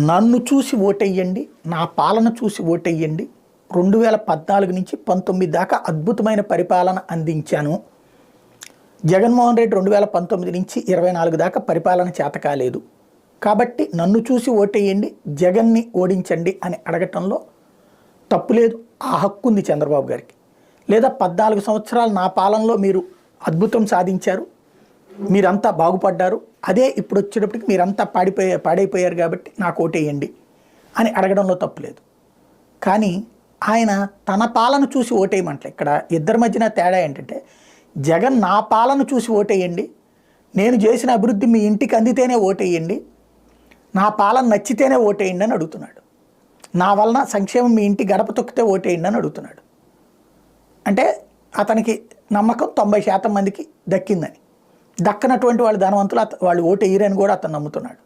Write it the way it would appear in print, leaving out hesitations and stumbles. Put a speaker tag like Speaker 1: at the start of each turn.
Speaker 1: నన్ను చూసి ఓటెయ్యండి, నా పాలన చూసి ఓటెయ్యండి. 2014 నుంచి 19 దాకా అద్భుతమైన పరిపాలన అందించాను. జగన్మోహన్ రెడ్డి 2019 నుంచి 24 దాకా పరిపాలన చేతకాలేదు. కాబట్టి నన్ను చూసి ఓటెయ్యండి, జగన్ని ఓడించండి అని అడగటంలో తప్పు లేదు. ఆ హక్కు ఉంది చంద్రబాబు గారికి. లేదా 14 సంవత్సరాలు నా పాలనలో మీరు అద్భుతం సాధించారు, మీరంతా బాగుపడ్డారు, అదే ఇప్పుడు వచ్చేటప్పటికి మీరంతా పాడైపోయారు కాబట్టి నాకు ఓటేయండి అని అడగడంలో తప్పులేదు. కానీ ఆయన తన పాలన చూసి ఓటేయమంటలే. ఇక్కడ ఇద్దరి మధ్యన తేడా ఏంటంటే, జగన్ నా పాలన చూసి ఓటేయండి, నేను చేసిన అభివృద్ధి మీ ఇంటికి అందితేనే ఓటేయండి, నా పాలన నచ్చితేనే ఓటేయండి అని అడుగుతున్నాడు. నా వలన సంక్షేమం మీ ఇంటి గడప తొక్కితే ఓటేయండి అని అడుగుతున్నాడు. అంటే అతనికి నమ్మకం 90% మందికి దక్కిందని. దక్కనటువంటి వాళ్ళు ధనవంతులు, వాళ్ళు ఓటు వేయరని కూడా అతను నమ్ముతున్నాడు.